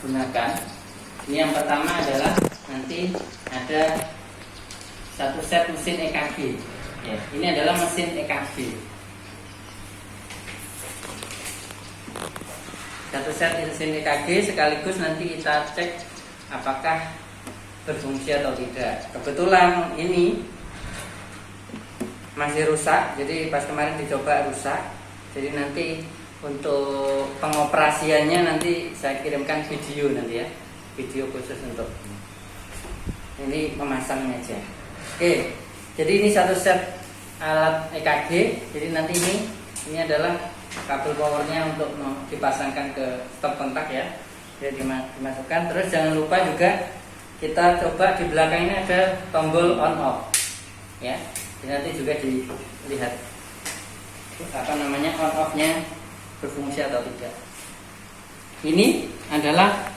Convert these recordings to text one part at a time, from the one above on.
gunakan. Ini yang pertama adalah nanti ada satu set mesin EKG. Ya, ini adalah mesin EKG. Satu set mesin EKG sekaligus nanti kita cek apakah berfungsi atau tidak. Kebetulan ini masih rusak, jadi pas kemarin dicoba rusak. Jadi nanti untuk pengoperasiannya nanti saya kirimkan video nanti ya, video khusus untuk ini memasangnya aja. Oke, jadi ini satu set alat EKG. Jadi nanti ini adalah kabel powernya untuk dipasangkan ke stop kontak ya. Jadi dimasukkan. Terus jangan lupa juga kita coba di belakang ini ada tombol on off ya. Jadi nanti juga dilihat apa namanya on off-nya berfungsi atau tidak. Ini adalah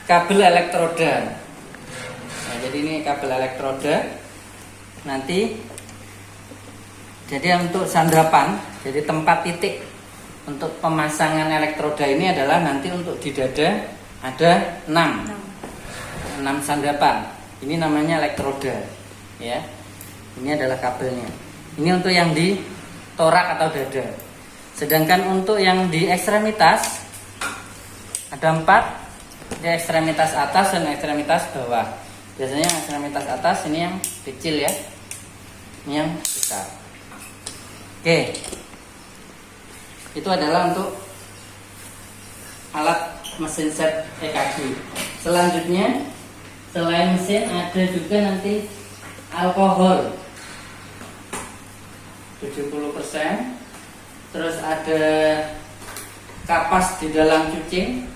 kabel elektroda. Nah, jadi ini kabel elektroda. Nanti jadi untuk sandapan, jadi tempat titik untuk pemasangan elektroda ini adalah nanti untuk di dada ada 6 sandapan. Ini namanya elektroda ya. Ini adalah kabelnya. Ini untuk yang di torak atau dada. Sedangkan untuk yang di ekstremitas ada 4, di ekstremitas atas dan ekstremitas bawah. Biasanya ekstremitas atas ini yang kecil ya, ini yang besar. Oke, itu adalah untuk alat mesin set EKG. Selanjutnya selain mesin ada juga nanti alkohol 70%. Terus ada kapas di dalam cucing.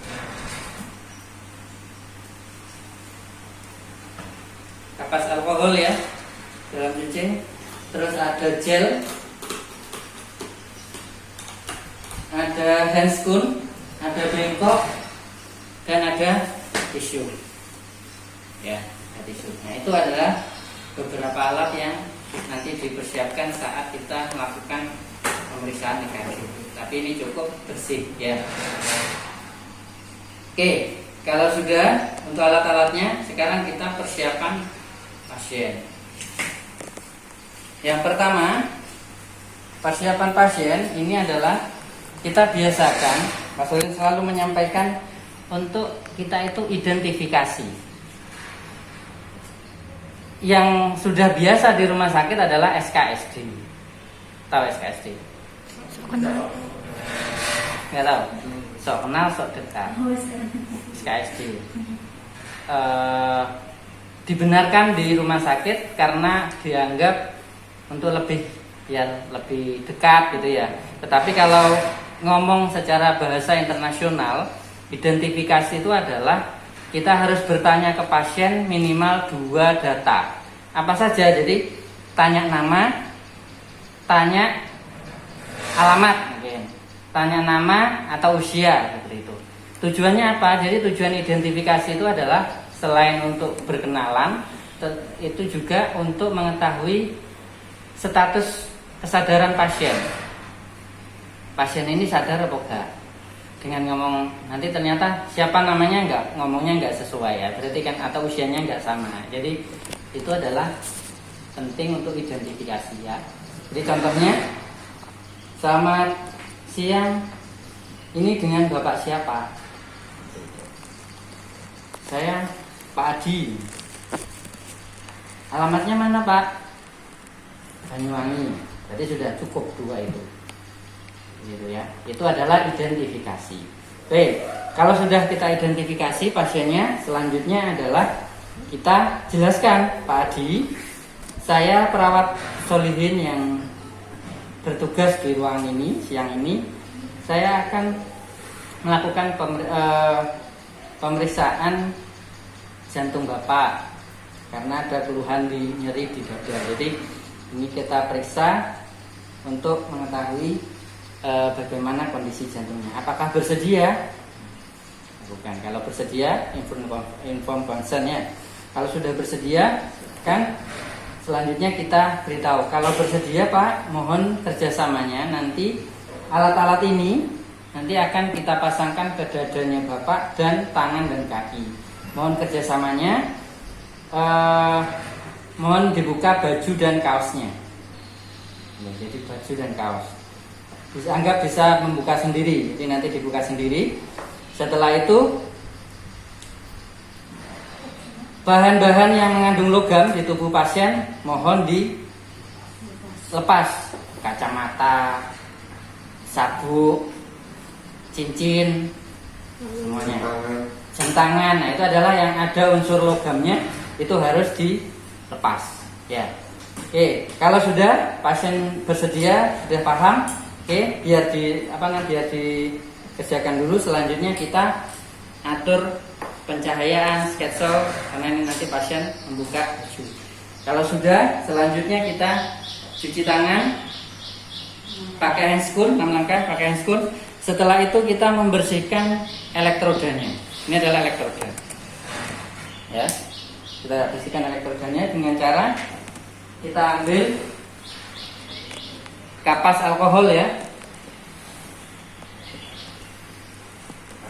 Kapas alkohol ya dalam cucing. Terus ada gel, ada handscoon, ada bengkok, dan ada tisu. Ya, ada tisu. Nah, itu adalah beberapa alat yang nanti dipersiapkan saat kita melakukan pemeriksaan EKG. Tapi ini cukup bersih ya. Oke, kalau sudah untuk alat-alatnya, sekarang kita persiapan pasien. Yang pertama, persiapan pasien ini adalah kita biasakan, Pak Solin selalu menyampaikan untuk kita itu identifikasi. Yang sudah biasa di rumah sakit adalah SKSD. Tahu SKSD? Nggak tahu. Sok kenal, sok dekat. SKSD. Dibenarkan di rumah sakit karena dianggap untuk lebih dekat gitu ya. Tetapi kalau ngomong secara bahasa internasional, identifikasi itu adalah kita harus bertanya ke pasien minimal 2 data. Apa saja? Jadi tanya nama, tanya alamat mungkin, tanya nama atau usia seperti itu. Tujuannya apa? Jadi tujuan identifikasi itu adalah selain untuk berkenalan, itu juga untuk mengetahui status kesadaran pasien. Pasien ini sadar apa enggak? Dengan ngomong nanti ternyata siapa namanya ngomongnya enggak sesuai ya, berarti kan atau usianya enggak sama. Jadi itu adalah penting untuk identifikasi ya. Jadi contohnya, selamat siang, ini dengan Bapak siapa? Saya Pak Adi. Alamatnya mana Pak? Banyuwangi. Berarti sudah cukup 2 itu. Gitu ya. Itu adalah identifikasi. Oke, kalau sudah kita identifikasi pasiennya, selanjutnya adalah kita jelaskan, Pak Adi, saya perawat Solihin yang bertugas di ruangan ini siang ini. Saya akan melakukan pemeriksaan jantung Bapak karena ada keluhan di nyeri di dada. Jadi ini kita periksa untuk mengetahui bagaimana kondisi jantungnya. Apakah bersedia? Bukan. Kalau bersedia, inform concern ya. Kalau sudah bersedia, kan selanjutnya kita beritahu. Kalau bersedia Pak, mohon kerjasamanya. Nanti alat-alat ini nanti akan kita pasangkan ke dadanya Bapak dan tangan dan kaki. Mohon kerjasamanya. Mohon dibuka baju dan kaosnya. Ya, jadi baju dan kaos. Anggap bisa membuka sendiri. Jadi nanti dibuka sendiri. Setelah itu bahan-bahan yang mengandung logam di tubuh pasien mohon dilepas. Kacamata, sabuk, cincin, semuanya. Jam tangan, nah itu adalah yang ada unsur logamnya, itu harus dilepas. Ya. Oke, kalau sudah pasien bersedia, sudah paham, oke, biar dikerjakan dulu. Selanjutnya kita atur pencahayaan sketsol karena ini nanti pasien membuka baju. Kalau sudah, selanjutnya kita cuci tangan, pakai handscoon, 6 langkah pakai handscoon. Setelah itu kita membersihkan elektrodanya. Ini adalah elektroda. Ya, kita bersihkan elektrodanya dengan cara kita ambil kapas alkohol ya.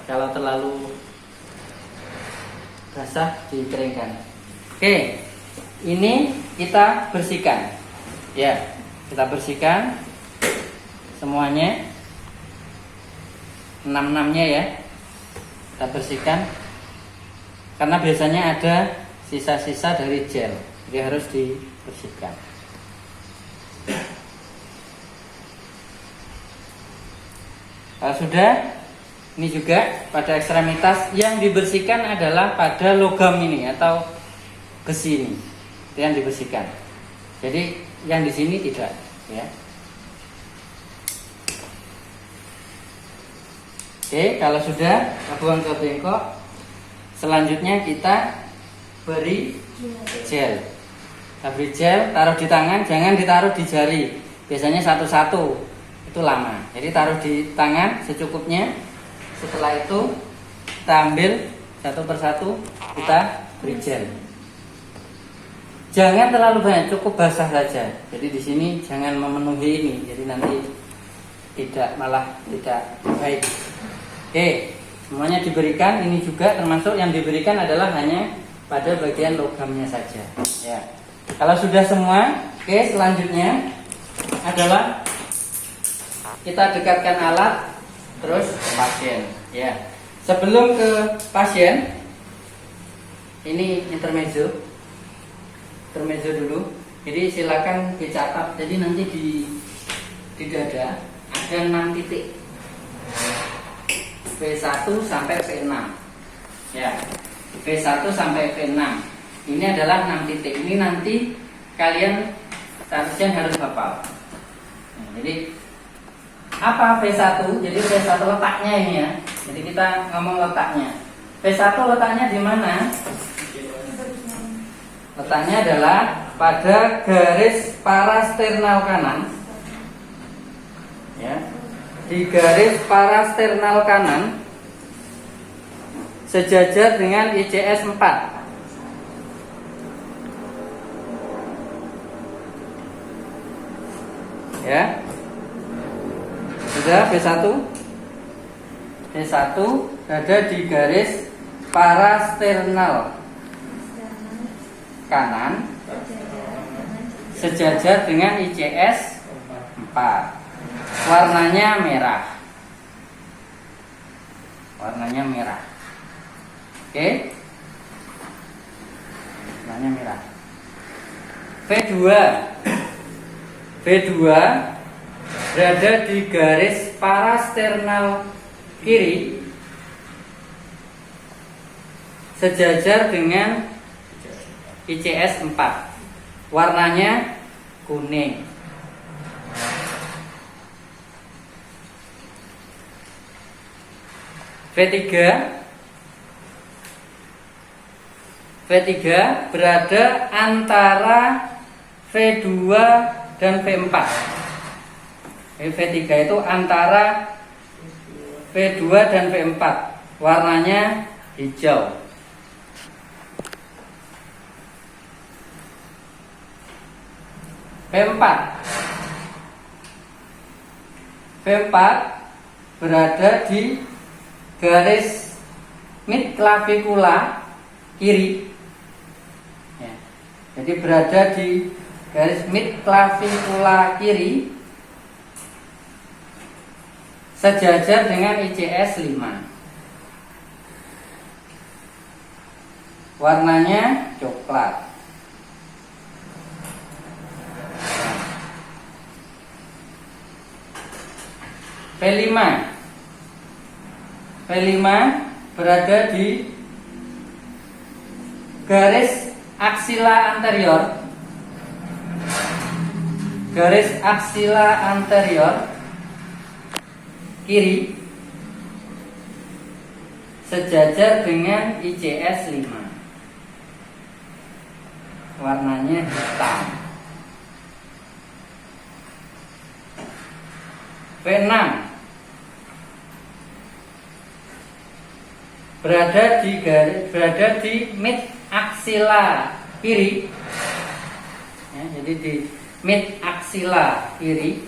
Kalau terlalu basah dikeringkan. Oke, ini kita bersihkan. Ya, kita bersihkan semuanya, 6-6-nya ya. Kita bersihkan karena biasanya ada sisa-sisa dari gel, jadi harus dibersihkan. Kalau sudah, ini juga pada ekstremitas yang dibersihkan adalah pada logam ini atau besi ini, itu yang dibersihkan. Jadi yang di sini tidak, ya. Oke, kalau sudah buang ke bengkok, selanjutnya kita beri gel. Kita beri gel, taruh di tangan, jangan ditaruh di jari. Biasanya satu-satu, itu lama. Jadi taruh di tangan secukupnya. Setelah itu kita ambil satu persatu, kita beri gel. Jangan terlalu banyak, cukup basah saja. Jadi di sini jangan memenuhi ini, jadi nanti malah tidak baik. Oke, semuanya diberikan. Ini juga termasuk yang diberikan adalah hanya pada bagian logamnya saja. Ya. Kalau sudah semua, oke, selanjutnya adalah kita dekatkan alat terus ke pasien. Ya. Sebelum ke pasien, ini intermezzo dulu. Jadi silakan dicatat. Jadi nanti di dada ada 6 titik. V1 sampai V6. Ya. V1 sampai V6. Ini adalah 6 titik. Ini nanti kalian pasien harus hafal. Nah, jadi apa V1? Jadi V1 letaknya ini ya. Jadi kita ngomong letaknya. V1 letaknya di mana? Letaknya adalah pada garis parasternal kanan. Ya. Di garis parasternal kanan sejajar dengan ICS 4. Ya. Sudah V1. V1 ada di garis parasternal kanan sejajar dengan ICS 4. Warnanya merah. Warnanya merah. Oke. Warnanya merah. V2. V2 berada di garis parasternal kiri sejajar dengan ICS 4. Warnanya kuning. V3 berada antara V2 dan V4. V3 itu antara V2 dan V4. Warnanya hijau. V4 berada di garis mid clavikula kiri. Ya. Jadi berada di garis mid clavikula kiri sejajar dengan ICS 5. Warnanya coklat. P5 berada di garis aksila anterior. Garis aksila anterior kiri sejajar dengan ICS 5. Warnanya hitam. P6 berada di mid aksila kiri. Ya, jadi di mid aksila kiri.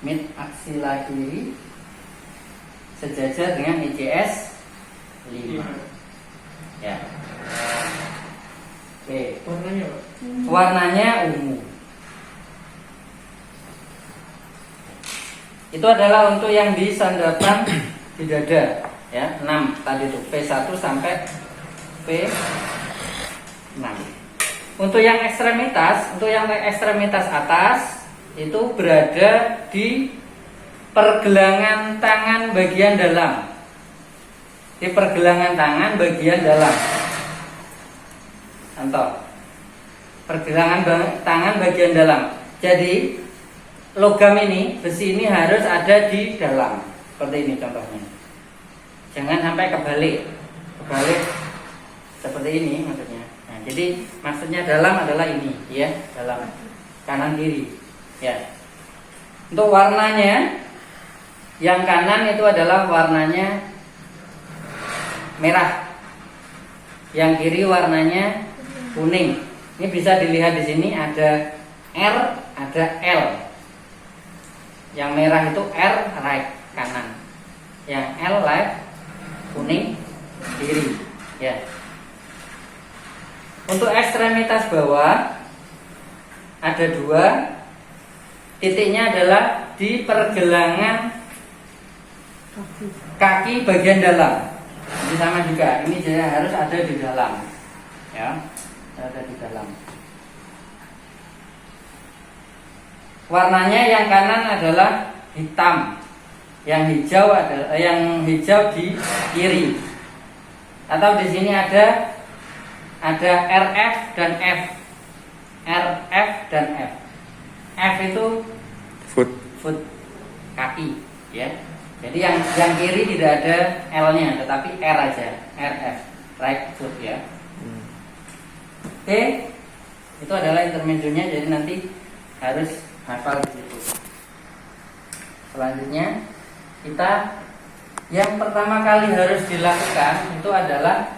Mid aksila kiri sejajar dengan ICS 5. Ya. Oke. Warnanya ungu. Itu adalah untuk yang di sandapan di dada, ya, 6 tadi itu P1 sampai P6. Untuk yang ekstremitas atas itu berada di pergelangan tangan bagian dalam. Di pergelangan tangan bagian dalam. Contoh, pergelangan tangan bagian dalam. Jadi logam ini, besi ini harus ada di dalam. Seperti ini contohnya. Jangan sampai kebalik seperti ini maksudnya. Nah, jadi maksudnya dalam adalah ini, ya, dalam kanan kiri, ya. Untuk warnanya, yang kanan itu adalah warnanya merah, yang kiri warnanya kuning. Ini bisa dilihat di sini ada R, ada L. Yang merah itu R, right, kanan. Yang L, left, kuning, kiri. Ya. Untuk ekstremitas bawah ada 2. Titiknya adalah di pergelangan kaki bagian dalam. Ini sama juga. Ini harus ada di dalam. Ya. Ada di dalam. Warnanya yang kanan adalah hitam, yang hijau di kiri. Atau di sini ada RF dan F. RF dan F. F itu foot kaki, ya. Jadi yang kiri tidak ada L-nya, tetapi R aja, RF, right foot, ya. Oke, itu adalah intermezzonya, jadi nanti harus hafal gitu. Selanjutnya kita yang pertama kali harus dilakukan itu adalah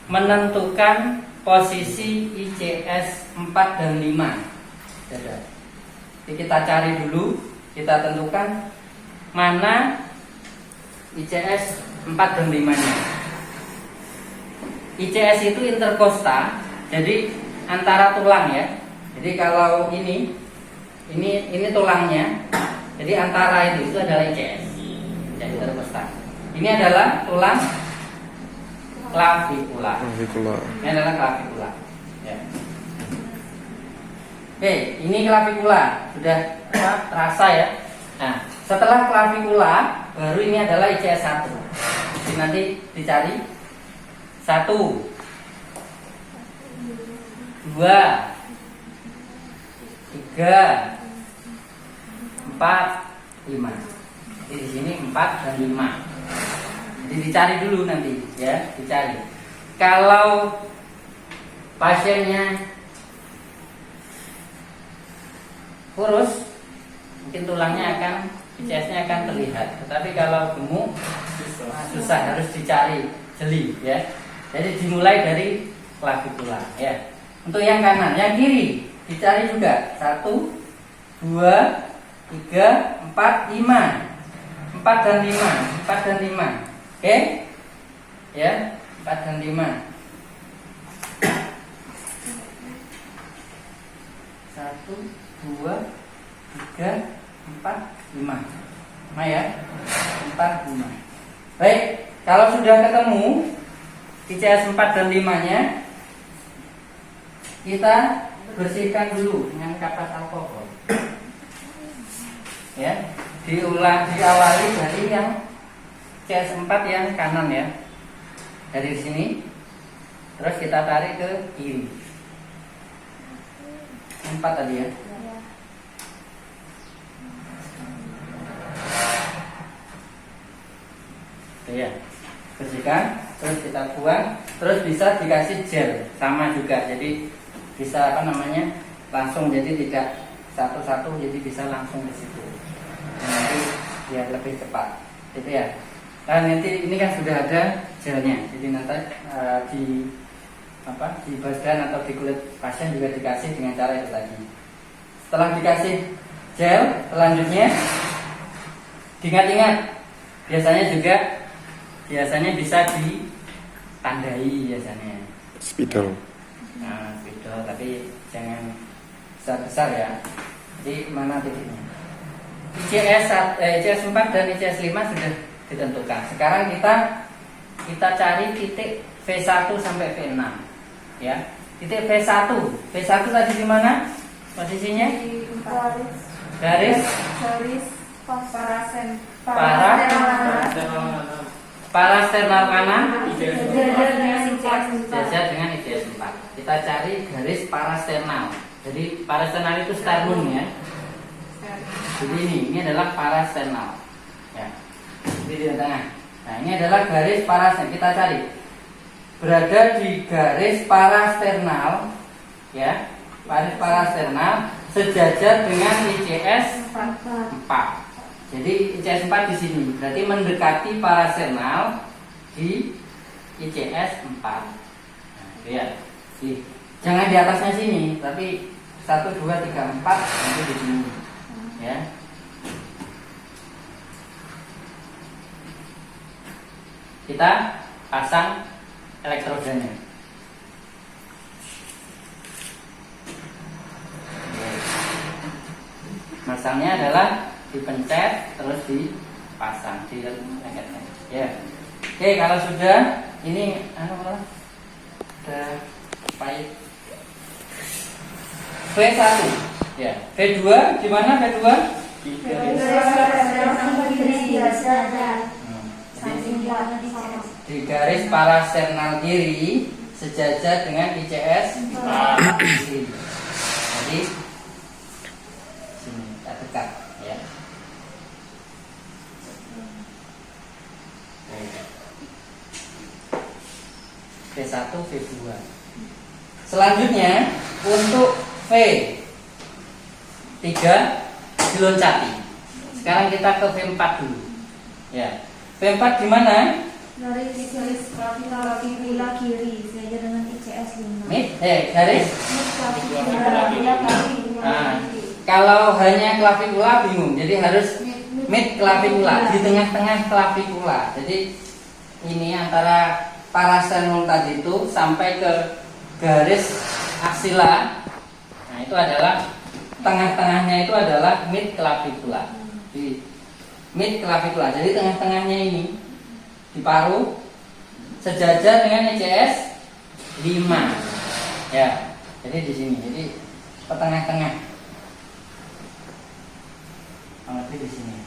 menentukan posisi ICS 4 dan 5. Jadi kita cari dulu, kita tentukan mana ICS 4 dan 5-nya. ICS itu interkosta, jadi antara tulang, ya. Jadi kalau ini tulangnya, jadi antara itu adalah ICS, jadi interkosta. Ini adalah tulang klavikula. Ini adalah klavikula. Ya. Oke, ini klavikula sudah terasa, ya. Nah, setelah klavikula baru ini adalah ICS 1. Jadi nanti dicari 1, 2, 3, 4, 5. Jadi di sini 4 dan 5. Jadi dicari dulu nanti, ya, dicari. Kalau pasiennya kurus, mungkin tulangnya ICS-nya akan terlihat. Tetapi kalau gemuk, susah, harus dicari jeli, ya. Jadi dimulai dari klavikula, ya. Untuk yang kanan, yang kiri dicari juga 1, 2, 3, 4, 5. 4 dan 5. 4 dan 5. Oke? Ya, 4 dan 5. 1, 2, 3, 4, 5. Nah ya, 4, 5. Baik, kalau sudah ketemu ICS 4 dan 5-nya, kita bersihkan dulu dengan kapas alkohol. Ya, diawali dari yang CS4 yang kanan ya. Dari sini. Terus kita tarik ke kiri. 4 tadi ya. Oke ya. Bersihkan, terus kita buang, terus bisa dikasih gel sama juga. Jadi bisa langsung, jadi tidak satu-satu, jadi bisa langsung ke situ. Nanti biar lebih cepat, gitu ya. Nah nanti ini kan sudah ada gelnya, jadi nanti di badan atau di kulit pasien juga dikasih dengan cara itu tadi. Setelah dikasih gel, selanjutnya diingat-ingat, biasanya bisa ditandai biasanya. Spidol. Nah, spidol, tapi jangan besar-besar ya. Jadi mana titiknya? ICS 4 dan ICS 5 sudah ditentukan. Sekarang kita cari titik V1 sampai V6. Ya. Titik V1. V1 tadi di mana? Posisinya? Di Garis parasternal kanan sejajar dengan ICS 4. Kita cari garis parasternal. Jadi parasternal itu sternum ya. Jadi ini adalah parasternal. Ya. Jadi di tengah. Nah, ini adalah garis parasternal. Kita cari. Berada di garis parasternal ya. Garis parasternal sejajar dengan ICS 4. Jadi ICS 4 di sini. Berarti mendekati parasternal di ICS 4. Nah, lihat. Jangan di atasnya sini, tapi 1, 2, 3, 4 nanti di sini. Ya. Kita pasang elektrodanya. Masangnya adalah dipencet terus dipasang di lengketnya. Ya. Oke, kalau sudah ini udah pahit. V1. Ya. V2 di mana V2? Di garis parasternal kiri sejajar dengan ICS 4 kiri. Jadi sini kita dekat ya. V1, V2. Selanjutnya untuk V3 diloncati. Sekarang kita ke V4 dulu. Ya. V4 di mana? Garis clavicula kiri sejajar dengan ICS 5. Garis. Nah, kalau hanya clavicula bingung. Jadi harus mid clavicula, di tengah-tengah clavicula. Jadi ini antara parasternum tadi itu sampai ke garis aksila. Nah, itu adalah tengah-tengahnya itu adalah mid clavicula. Di mid clavicula. Jadi tengah-tengahnya ini di paru sejajar dengan ICS 5. Ya. Jadi di sini. Jadi ke tengah-tengah. Mengerti di sini.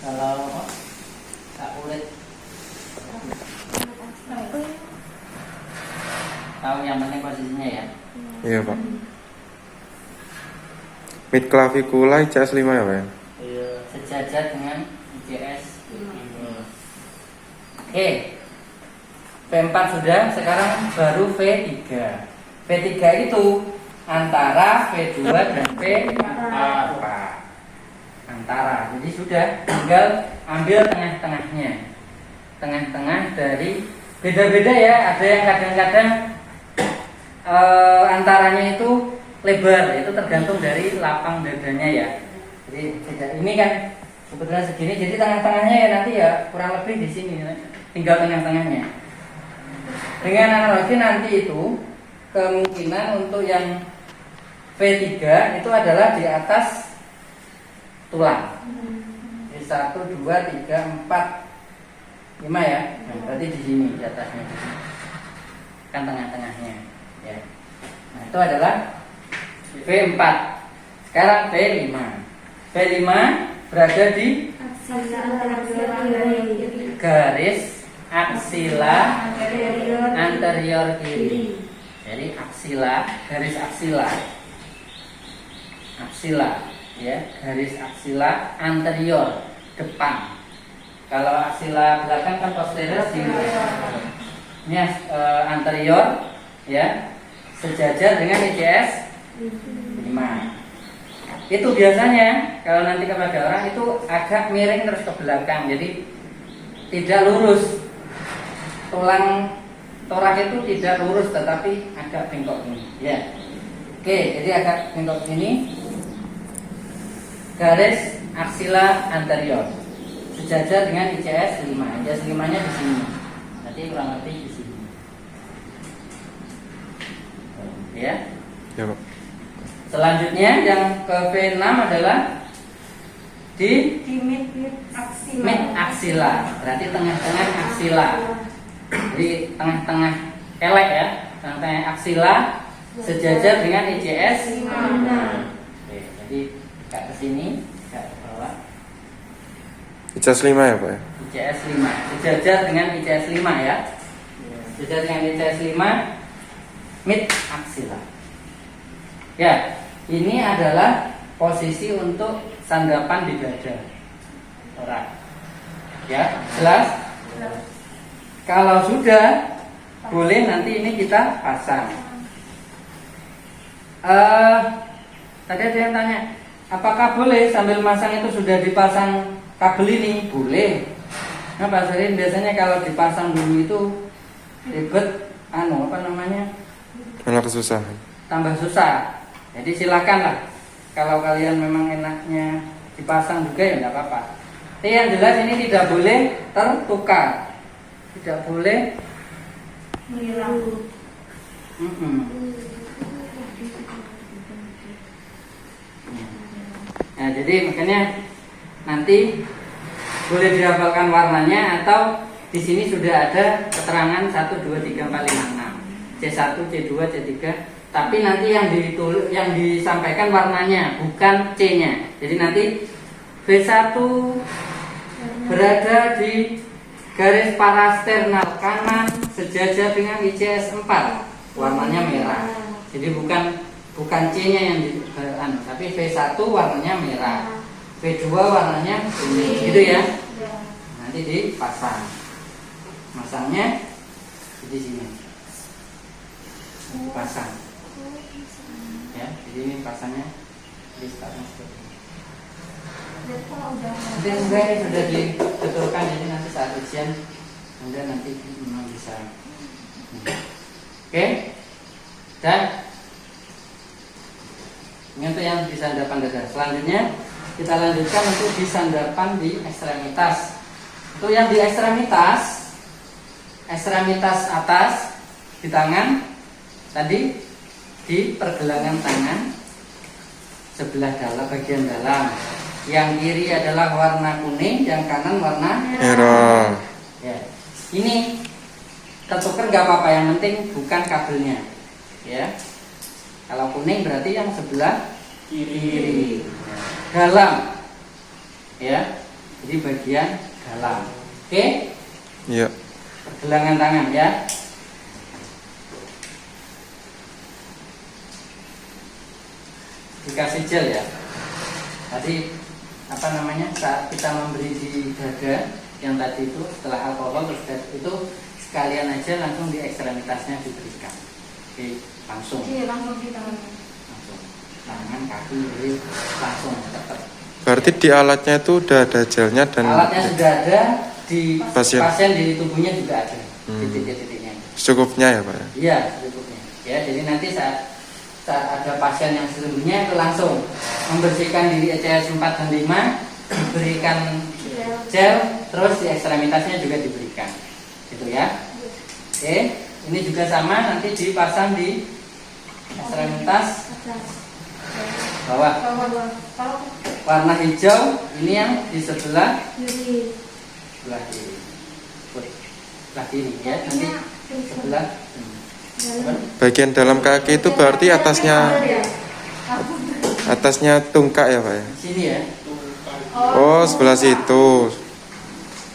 Kalau tak kulit tahu yang penting posisinya ya. Iya Pak. Mid clavicula ICS 5 ya Pak? Iya. Sejajar dengan ICS 5. Oke. V4 sudah, sekarang baru V3. V3 itu antara V2 dan V4. antara. Jadi sudah tinggal ambil tengah-tengahnya. Tengah-tengah dari beda-beda ya. Ada yang kadang-kadang antaranya itu lebar, itu tergantung dari lapang dadanya ya. Jadi ini kan sebetulnya segini, jadi tengah-tengahnya ya nanti ya kurang lebih di sini, tinggal tengah-tengahnya. Dengan analogi nanti itu kemungkinan untuk yang V3 itu adalah di atas tulang. Jadi 1, 2, 3, 4, 5 ya. Nah, berarti di sini di atasnya. Kan tengah-tengahnya. Ya. Nah, itu adalah V4. Sekarang V5. V5 berada di garis aksila anterior kiri. Jadi aksila, garis aksila. Aksila, ya, garis aksila anterior depan. Kalau aksila belakang kan posterior sini. Ini anterior, ya, sejajar dengan ICS 5. Itu biasanya kalau nanti kepada orang itu agak miring terus ke belakang, jadi tidak lurus. Tulang torak itu tidak lurus tetapi agak bengkok ini, ya. Oke, jadi agak bengkok ini. Garis aksila anterior sejajar dengan ICS 5. ICS 5-nya di sini. Nanti kurang lebih di sini. Ya. Ya Pak. Selanjutnya yang ke V6 adalah di mid aksila. mid aksila, berarti tengah-tengah aksila. Jadi tengah-tengah kelek ya, tengah-tengah aksila sejajar dengan ICS 5. Oke, jadi agak ke sini, agak ke bawah. ICS 5 ya Pak ya? ICS 5 sejajar dengan ICS 5 ya. Sejajar dengan ICS 5 mid aksila. Ya, ini adalah posisi untuk sandapan di dada orang. Ya, jelas? Kalau sudah, boleh nanti ini kita pasang. Tadi ada yang tanya, apakah boleh sambil masang itu sudah dipasang kabel ini? Boleh. Nah, Pak Sarin biasanya kalau dipasang dulu itu ribet, Malah kesusahan. tambah susah. Jadi silakan lah. Kalau kalian memang enaknya dipasang juga ya tidak apa-apa. Tapi yang jelas ini tidak boleh tertukar, tidak boleh Hilang. Nah, jadi makanya nanti boleh dihafalkan warnanya atau di sini sudah ada keterangan 1, 2, 3, 4, 5, 6. C1, C2, C3. Tapi nanti yang disampaikan warnanya bukan C-nya. Jadi nanti V1 berada di garis parasternal kanan sejajar dengan ICS 4. Warnanya merah. Jadi bukan C-nya yang tapi V1 warnanya merah. V2 warnanya kuning, gitu ya. Nanti dipasang. Masangnya di sini. Dipasang. Ya, jadi ini pasangnya di sekarang seperti ini. Dan sebenarnya sudah dibetulkan, jadi nanti saat ujian Anda nanti memang bisa. Oke. Dan ini untuk yang di sandapan dada. Selanjutnya kita lanjutkan untuk di sandapan di ekstremitas. Untuk yang di ekstremitas atas di tangan tadi di pergelangan tangan sebelah dalam, bagian dalam. Yang kiri adalah warna kuning, yang kanan warna Merah. ya. Ini tertukar nggak apa-apa, yang penting bukan kabelnya. Ya. Kalau kuning berarti yang sebelah kiri. Dalam. Ya. Jadi bagian dalam. Oke? Iya. Pergelangan tangan ya. Dikasih gel ya. Tadi saat kita memberi di dada yang tadi itu setelah alkohol terus itu sekalian aja langsung di ekstremitasnya diberikan. Oke, langsung. Iya, langsung di tangan. Langsung. Tangan, kaki, jadi langsung tetap. Berarti di alatnya itu udah ada gelnya dan Alatnya sudah ada, di Pasien. pasien di tubuhnya juga ada Hmm. titik-titiknya. secukupnya ya Pak ya? Iya, cukupnya. Ya, jadi nanti saat ada pasien yang sesungguhnya itu langsung membersihkan diri ECS 4 dan 5, diberikan gel, terus di ekstremitasnya juga diberikan. Gitu ya. Oke, ini juga sama nanti dipasang di ekstremitas bawah. Warna hijau ini yang di sebelah Kiri. sebelah kiri. Sebelah kiri ya, nanti sebelah Bagian dalam kaki itu berarti atasnya tungkak ya Pak ya? sini ya. Oh, sebelah situ.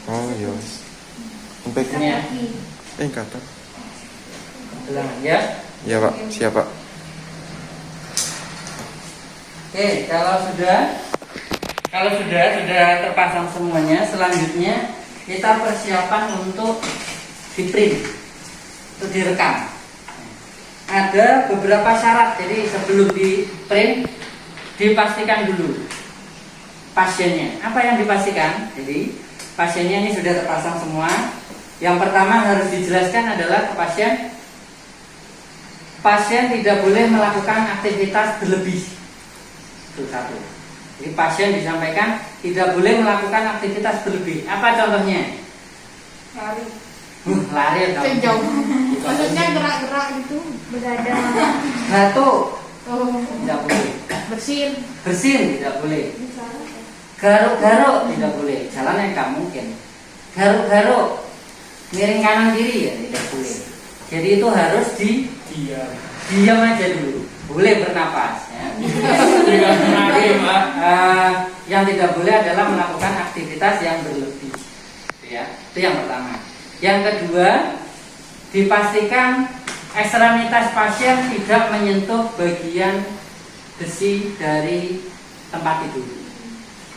Oh iya. Sampai Ini ya. kata. Sebelah ya. Iya Pak, siap Pak. Oke, kalau sudah terpasang semuanya, selanjutnya kita persiapan untuk di-print, untuk direkam. Ada beberapa syarat, jadi sebelum di-print dipastikan dulu pasiennya. Apa yang dipastikan? Jadi pasiennya ini sudah terpasang semua. Yang pertama harus dijelaskan adalah ke pasien tidak boleh melakukan aktivitas berlebih. Itu satu. Jadi pasien disampaikan tidak boleh melakukan aktivitas berlebih. Apa contohnya? Lari. Lari atau Sejauh. Maksudnya gerak-gerak itu begadang. batuk Oh. tidak boleh. Bersin tidak boleh. Garuk-garuk tidak boleh. Jalan yang nggak mungkin. Garuk-garuk miring kanan kiri ya tidak boleh. Jadi itu harus diam aja dulu. Boleh bernapas ya. Yang tidak boleh adalah melakukan aktivitas yang berlebih. Ya, itu yang pertama. Yang kedua, dipastikan ekstremitas pasien tidak menyentuh bagian besi dari tempat tidur.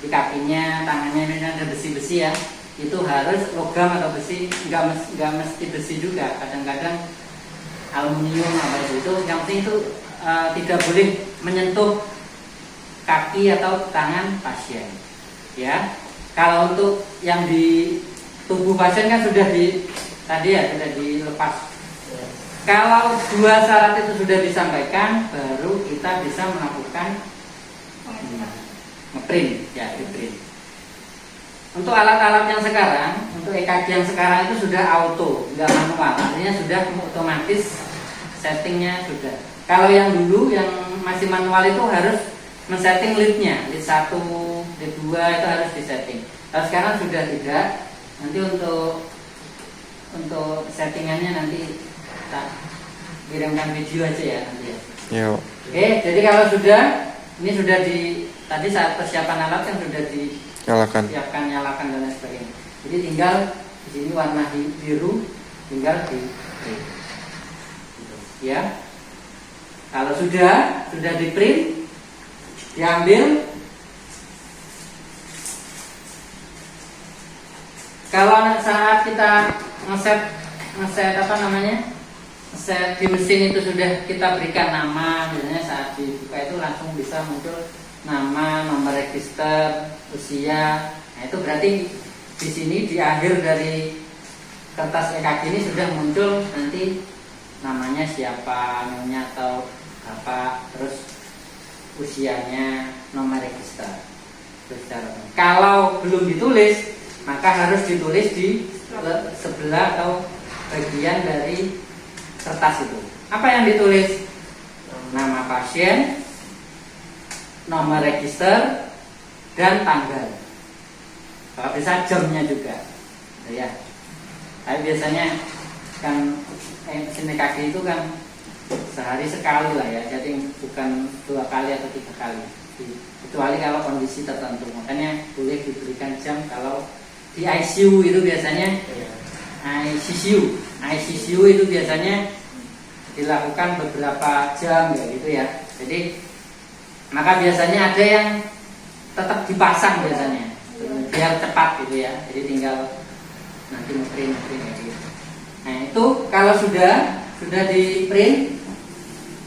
Di kakinya, tangannya ini ada besi-besi ya. Itu harus logam atau besi, nggak mesti besi juga. Kadang-kadang aluminium apa itu. Yang penting itu tidak boleh menyentuh kaki atau tangan pasien. Ya, kalau untuk yang di tubuh pasien kan sudah sudah dilepas. Kalau dua syarat itu sudah disampaikan, baru kita bisa melakukan ngeprint, ya di-print. Untuk alat-alat yang sekarang, untuk EKG yang sekarang itu sudah auto, nggak manual, artinya sudah otomatis settingnya sudah. Kalau yang dulu yang masih manual itu harus men-setting leadnya, lead 1, lead 2 itu harus disetting. Kalau sekarang sudah tidak. Nanti untuk settingannya nanti kita kirimkan video aja ya nanti ya. Iya. Oke, jadi kalau ini sudah tadi saat persiapan alat yang sudah Nyalakan. disiapkan, nyalakan dan lain sebagainya. Jadi tinggal di sini warna biru, tinggal di print. Gitu, ya. Kalau sudah di print, diambil. Kalau saat kita ngeset apa namanya, ngeset di mesin itu sudah kita berikan nama, biasanya saat dibuka itu langsung bisa muncul nama, nomor register, usia. Nah itu berarti di sini di akhir dari kertas EKG ini sudah muncul nanti namanya siapa, namanya atau apa, terus usianya, nomor register. Kalau belum ditulis, maka harus ditulis di sebelah atau bagian dari kertas itu. Apa yang ditulis? Nama pasien, nomor register, dan tanggal. Kalau bisa jamnya juga, ya. Tapi biasanya kan mesin EKG itu kan sehari sekali lah ya, jadi bukan 2 kali atau 3 kali. Kecuali kalau kondisi tertentu, makanya boleh diberikan jam. Kalau di ICU itu biasanya ICU itu biasanya dilakukan beberapa jam ya gitu ya. Jadi maka biasanya ada yang tetap dipasang biasanya biar cepat gitu ya. Jadi tinggal nanti ngeprint gitu. Nah itu kalau sudah di print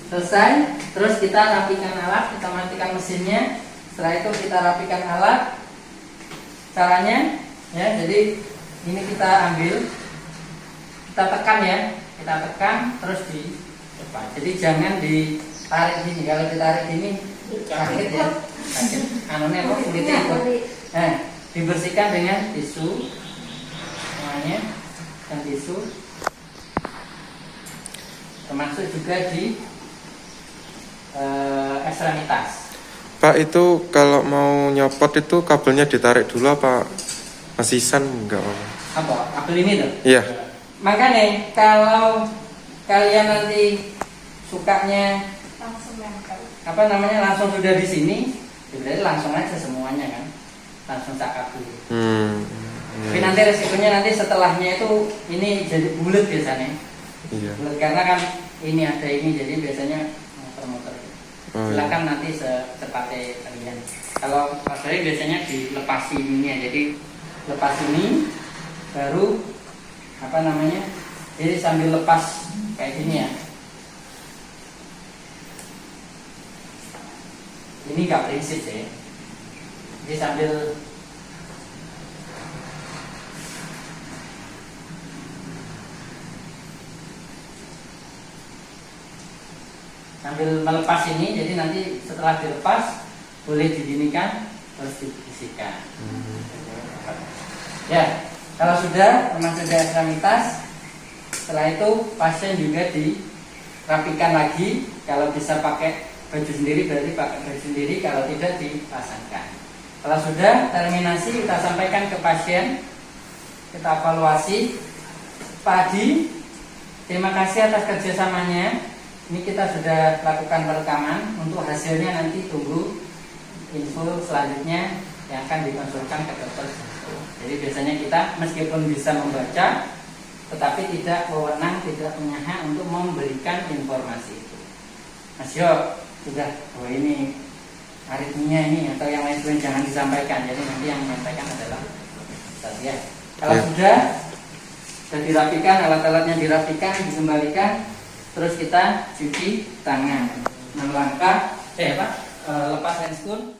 selesai, terus kita rapikan alat, kita matikan mesinnya. Setelah itu kita rapikan alat. Caranya ya, jadi ini kita ambil, kita tekan ya, kita tekan terus di depan. Jadi jangan ditarik gini. Kalau ditarik gini sakit ya, sakit. Anunya kok kulitnya ikut. Nah, dibersihkan dengan tisu semuanya, dan tisu termasuk juga di ekstremitas. Pak, itu kalau mau nyopot itu kabelnya ditarik dulu apa masisan enggak? Apa? Kabel ini tuh? Iya. Makanya kalau kalian nanti sukanya Langsung nempel. apa namanya langsung sudah di sini, berarti langsung aja semuanya kan, langsung sak kabel. Tapi nanti resikonya nanti setelahnya itu ini jadi bulat biasanya. Iya. Bulat karena kan ini ada ini, jadi biasanya muter-muter. Silakan nanti secepatnya kalian. Kalau saya biasanya dilepasi ini ya, jadi lepas ini baru apa namanya, jadi sambil lepas kayak gini ya. Ini gak prinsip ya, jadi sambil melepas ini, jadi nanti setelah dilepas boleh didinikan terus dibersihkan. Ya, kalau sudah termasuk di ekstremitas, setelah itu pasien juga dirapikan lagi. Kalau bisa pakai baju sendiri berarti pakai baju sendiri, kalau tidak dipasangkan. Kalau sudah terminasi, kita sampaikan ke pasien, kita evaluasi. Pak Adi, terima kasih atas kerjasamanya. Ini kita sudah lakukan perekaman. Untuk hasilnya nanti tunggu info selanjutnya yang akan dikonsulkan ke dokter. Jadi biasanya kita meskipun bisa membaca, tetapi tidak wewenang, tidak punya hak untuk memberikan informasi itu. Mas Yo, sudah, oh ini aritmia ini atau yang lain sebagainya jangan disampaikan. Jadi nanti yang menyampaikan adalah saya. Kalau sudah dirapikan, alat-alatnya dirapikan, dikembalikan, terus kita cuci tangan, 6 langkah, lepas handscoon.